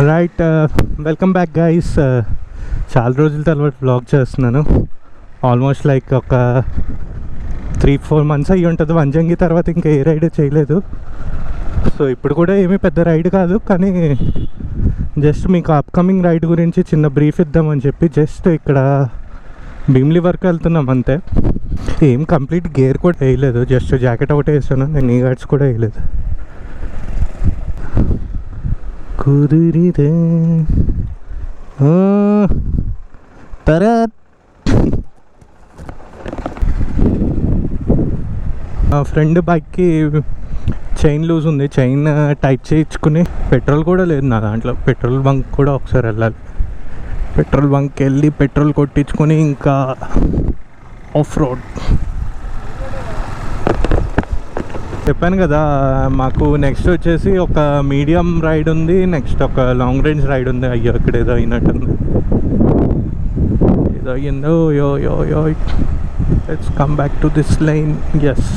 Right, welcome back guys. చాలా రోజుల తర్వాత వ్లాగ్ చేస్తున్నాను. ఆల్మోస్ట్ లైక్ ఒక 3-4 months అయ్యి ఉంటుంది. వంజంగి తర్వాత ఇంకా ఏ రైడ్ చేయలేదు. సో ఇప్పుడు కూడా ఏమీ పెద్ద రైడ్ కాదు, కానీ జస్ట్ మీకు అప్కమింగ్ రైడ్ గురించి చిన్న బ్రీఫ్ ఇద్దామని చెప్పి జస్ట్ ఇక్కడ భీమ్లీ వరకు వెళ్తున్నాం అంతే. ఏం కంప్లీట్ గేర్ కూడా వేయలేదు, జస్ట్ జాకెట్ ఒకటే వేసాను. నేను నీ గార్డ్స్ కూడా వేయలేదు. కుదిరితే మా ఫ్రెండ్ బైక్కి చైన్ లూజ్ ఉంది, చైన్ టైట్ చేయించుకుని పెట్రోల్ కూడా లేదు నా దాంట్లో. పెట్రోల్ బంక్ కూడా ఒకసారి వెళ్ళాలి. పెట్రోల్ బంక్కి వెళ్ళి పెట్రోల్ కొట్టించుకొని ఇంకా ఆఫ్ రోడ్. చెప్పాను కదా, మాకు నెక్స్ట్ వచ్చేసి ఒక మీడియం రైడ్ ఉంది, నెక్స్ట్ ఒక లాంగ్ రేంజ్ రైడ్ ఉంది. అయ్యో ఇక్కడ ఏదో అయినట్టుంది, ఏదో అయ్యిందో. Yo yo yo let's come back to this line. Yes,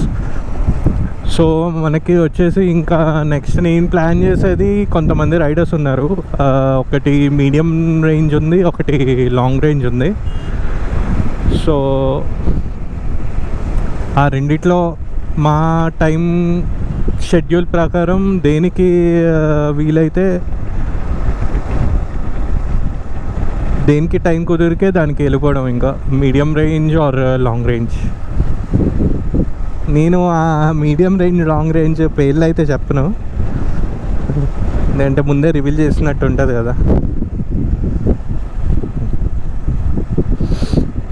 so మనకి వచ్చేసి ఇంకా నెక్స్ట్ నేను ప్లాన్ చేసేది, కొంతమంది రైడర్స్ ఉన్నారు. ఒకటి మీడియం రేంజ్ ఉంది, ఒకటి లాంగ్ రేంజ్ ఉంది. సో ఆ రెండిట్లో మా టైం షెడ్యూల్ ప్రకారం దేనికి వీలైతే దేనికి టైం కుదిరికే దానికి వెళ్ళిపోవడం. ఇంకా medium range or long range. నేను ఆ మీడియం రేంజ్ లాంగ్ రేంజ్ పేర్లు అయితే చెప్పను, ఎందుకంటే ముందే రివీల్ చేసినట్టు ఉంటుంది కదా.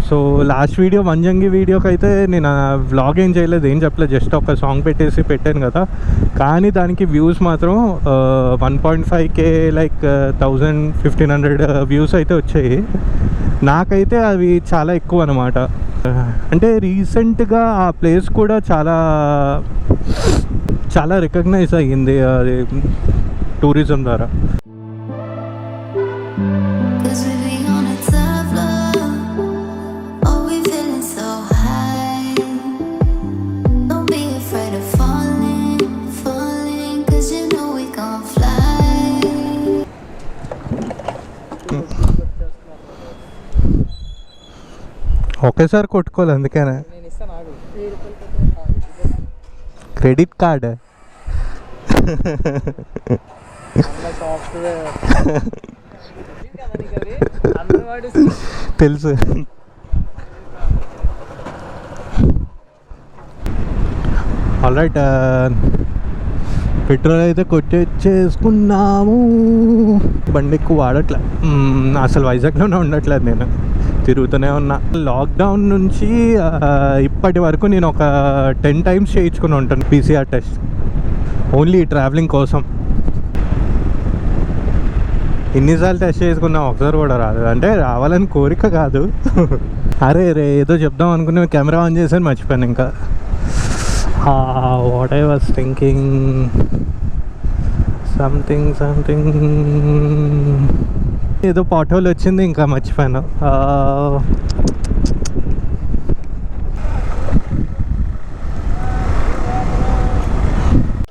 సో లాస్ట్ వీడియో వంజంగి వీడియోకి అయితే నేను వ్లాగ్ ఏం చేయలేదు, ఏం చెప్పలేదు, జస్ట్ ఒక సాంగ్ పెట్టాను కదా. కానీ దానికి వ్యూస్ మాత్రం 1.5K లైక్ 1500 వ్యూస్ అయితే వచ్చాయి. నాకైతే అవి చాలా ఎక్కువ అన్నమాట. అంటే రీసెంట్గా ఆ ప్లేస్ కూడా చాలా రికగ్నైజ్ అయ్యింది అది టూరిజం ద్వారా. ఒకేసారి కొట్టుకోవాలి, అందుకనే క్రెడిట్ కార్డ్ తెలుసు. ఆల్రైట్, పెట్రోల్ అయితే కొట్టేసుకున్నాము. బండి ఎక్కువ వాడట్లే, అసలు వైజాగ్లోనే ఉండట్లేదు, నేను తిరుగుతూనే ఉన్నా. లాక్డౌన్ నుంచి ఇప్పటి వరకు నేను ఒక 10 times చేయించుకుని ఉంటాను PCR టెస్ట్, ఓన్లీ ట్రావెలింగ్ కోసం. ఎన్నిసార్లు టెస్ట్ చేసుకున్నా ఒకసారి కూడా రాదు. అంటే రావాలని కోరిక కాదు. అరే ఏదో చెప్దాం అనుకుని కెమెరా ఆన్ చేశాను, మర్చిపోయాను. ఇంకా what I was thinking, something ఏదో పాటోలు వచ్చింది, ఇంకా మర్చిపోయాను.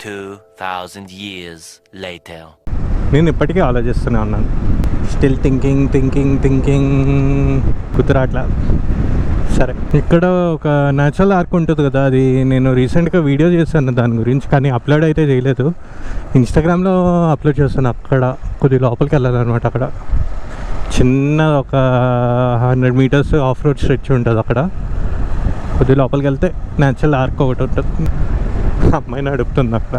2000 years later. నేను ఇప్పటికీ ఆలోచిస్తూనే ఉన్నాను. స్టిల్ థింకింగ్ కుదరట్లా. సరే, ఇక్కడ ఒక న్యాచురల్ ఆర్క్ ఉంటుంది కదా, అది నేను రీసెంట్గా వీడియో చేశాను దాని గురించి, కానీ అప్లోడ్ అయితే చేయలేదు. ఇన్స్టాగ్రామ్లో అప్లోడ్ చేస్తాను. అక్కడ కొద్దిగా లోపలికి వెళ్ళాలన్నమాట. అక్కడ చిన్న ఒక 100 meters ఆఫ్ రోడ్ స్ట్రెచ్ ఉంటుంది. అక్కడ కొద్దిగా లోపలికి వెళ్తే న్యాచురల్ ఆర్క్ ఒకటి ఉంటుంది. అమ్మాయి నడుపుతుంది అక్కడ.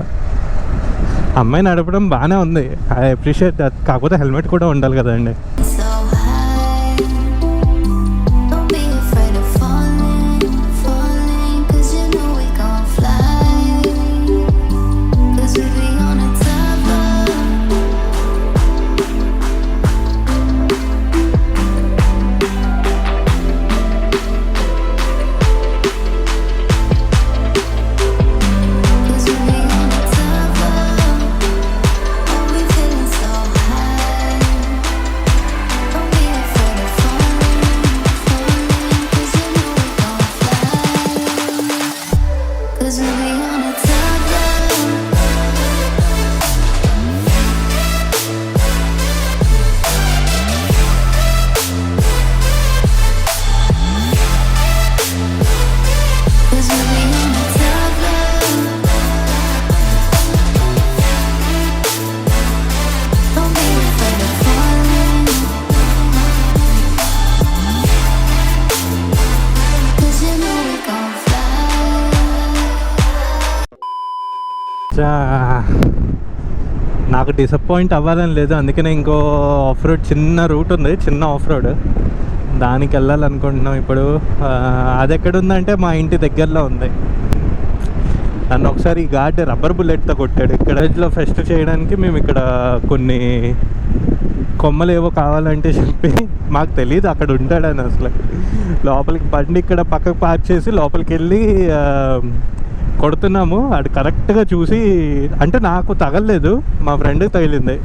అమ్మాయి నడపడం బాగానే ఉంది, ఐ అప్రిషియేట్ దట్. కాకపోతే హెల్మెట్ కూడా ఉండాలి కదండి. నాకు డిసప్పాయింట్ అవ్వాలని లేదు, అందుకనే ఇంకో ఆఫ్ రోడ్ చిన్న రూట్ ఉంది, చిన్న ఆఫ్ రోడ్, దానికి వెళ్ళాలనుకుంటున్నాం ఇప్పుడు. అది ఎక్కడుందంటే మా ఇంటి దగ్గరలో ఉంది. నన్ను ఒకసారి ఈ గార్డ్ రబ్బర్ బుల్లెట్తో కొట్టాడు. ఇక్కడ ఫెస్ట్ చేయడానికి మేము ఇక్కడ కొన్ని కొమ్మలు ఏవో కావాలంటే చెప్పి, మాకు తెలియదు అక్కడ ఉంటాడని. అసలు లోపలికి బండి ఇక్కడ పక్కకు పార్క్ చేసి లోపలికి వెళ్ళి కొడుతున్నాము. అది కరెక్ట్గా చూసి, అంటే నాకు తగలలేదు, మా ఫ్రెండ్కి తగిలింది.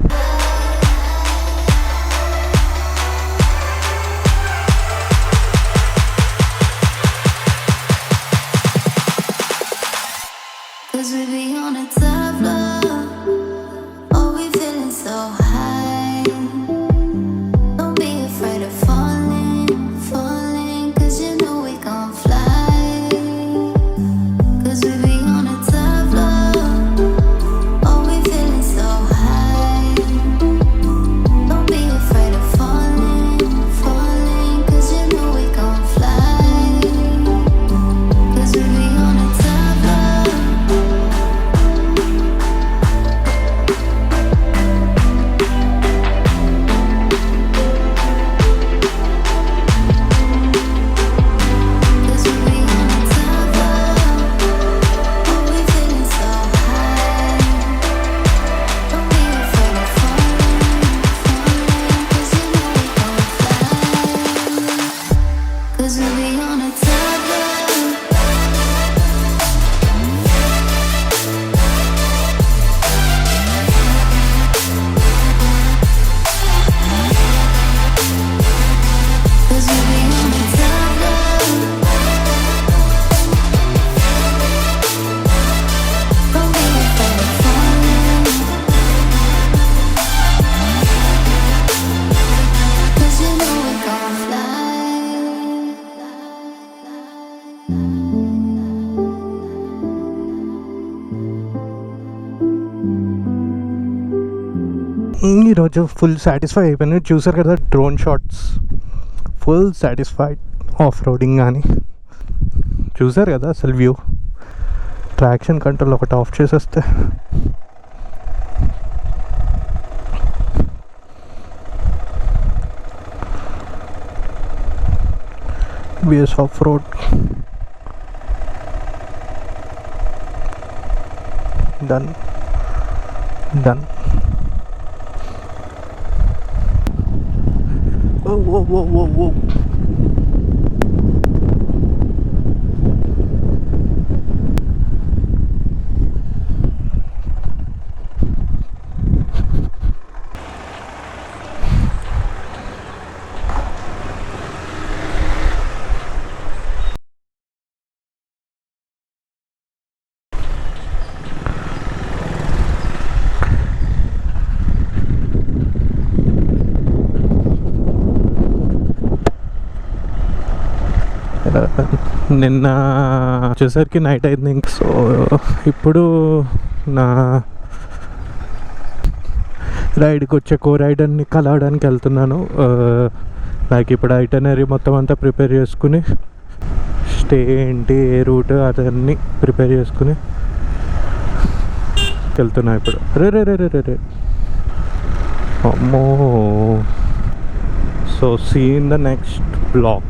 ఈరోజు ఫుల్ సాటిస్ఫై అయిపోయింది. చూసారు కదా drone shots, full satisfied. Off roading కానీ చూసారు కదా అసలు వ్యూ. ట్రాక్షన్ కంట్రోల్ ఒకటి ఆఫ్ చేసేస్తే BS off road done done. Whoa. నిన్న వచ్చేసరికి నైట్ అయింది. సో ఇప్పుడు నా రైడ్కి వచ్చే రైడర్ని కలవడానికి వెళ్తున్నాను. నాకు ఇప్పుడు ఐటనరీ మొత్తం అంతా ప్రిపేర్ చేసుకుని, స్టే ఏంటి, ఏ రూట్ అదన్నీ ప్రిపేర్ చేసుకుని వెళ్తున్నా ఇప్పుడు. రే అమ్మో. So see in the next blog.